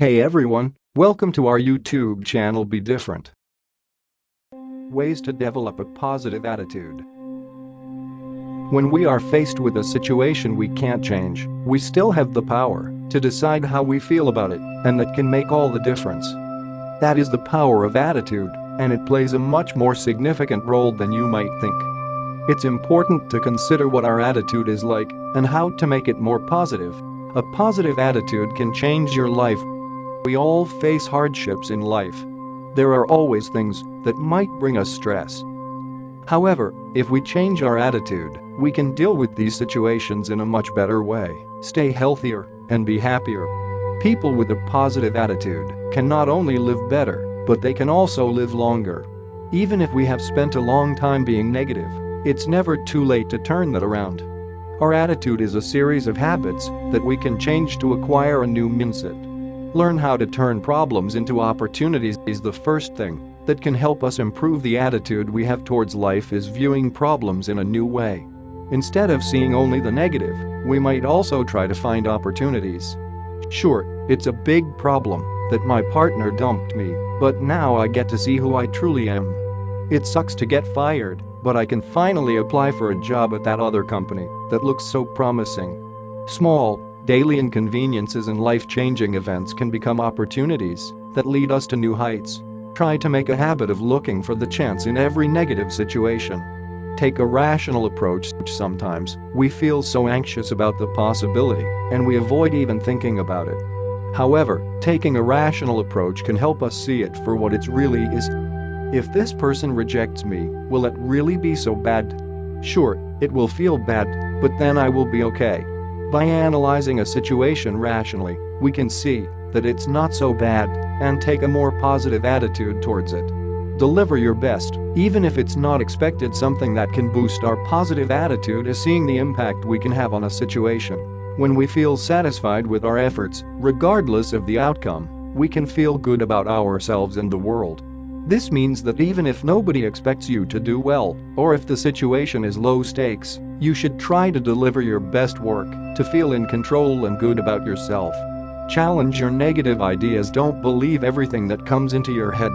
Hey everyone, welcome to our YouTube channel Be Different. Ways to develop a positive attitude. When we are faced with a situation we can't change, we still have the power to decide how we feel about it, and that can make all the difference. That is the power of attitude, and it plays a much more significant role than you might think. It's important to consider what our attitude is like and how to make it more positive. A positive attitude can change your life. We all face hardships in life. There are always things that might bring us stress. However, if we change our attitude, we can deal with these situations in a much better way, stay healthier, and be happier. People with a positive attitude can not only live better, but they can also live longer. Even if we have spent a long time being negative, it's never too late to turn that around. Our attitude is a series of habits that we can change to acquire a new mindset. Learn how to turn problems into opportunities is the first thing that can help us improve the attitude we have towards life is viewing problems in a new way. Instead of seeing only the negative, we might also try to find opportunities. Sure, it's a big problem that my partner dumped me, but now I get to see who I truly am. It sucks to get fired, but I can finally apply for a job at that other company that looks so promising. Small, daily inconveniences and life-changing events can become opportunities that lead us to new heights. Try to make a habit of looking for the chance in every negative situation. Take a rational approach. Sometimes we feel so anxious about the possibility and we avoid even thinking about it. However, taking a rational approach can help us see it for what it really is. If this person rejects me, will it really be so bad? Sure, it will feel bad, but then I will be okay. By analyzing a situation rationally, we can see that it's not so bad and take a more positive attitude towards it. Deliver your best, even if it's not expected. Something that can boost our positive attitude is seeing the impact we can have on a situation. When we feel satisfied with our efforts, regardless of the outcome, we can feel good about ourselves and the world. This means that even if nobody expects you to do well, or if the situation is low stakes, you should try to deliver your best work to feel in control and good about yourself. Challenge your negative ideas. Don't believe everything that comes into your head.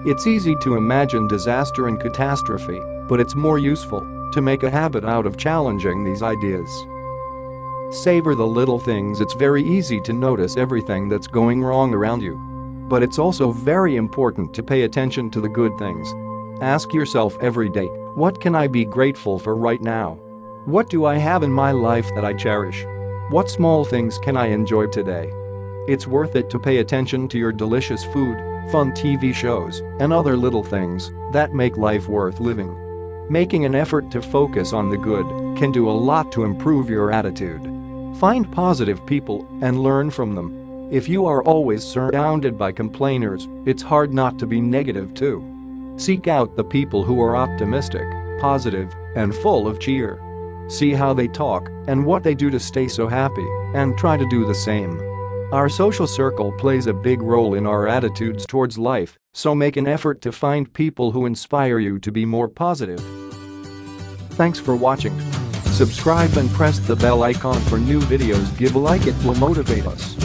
It's easy to imagine disaster and catastrophe, but it's more useful to make a habit out of challenging these ideas. Savor the little things. It's very easy to notice everything that's going wrong around you. But it's also very important to pay attention to the good things. Ask yourself every day, what can I be grateful for right now? What do I have in my life that I cherish? What small things can I enjoy today? It's worth it to pay attention to your delicious food, fun TV shows, and other little things that make life worth living. Making an effort to focus on the good can do a lot to improve your attitude. Find positive people and learn from them. If you are always surrounded by complainers, it's hard not to be negative too. Seek out the people who are optimistic, positive, and full of cheer. See how they talk and what they do to stay so happy, and try to do the same. Our social circle plays a big role in our attitudes towards life, so make an effort to find people who inspire you to be more positive. Thanks for watching. Subscribe and press the bell icon for new videos. Give a like, it will motivate us.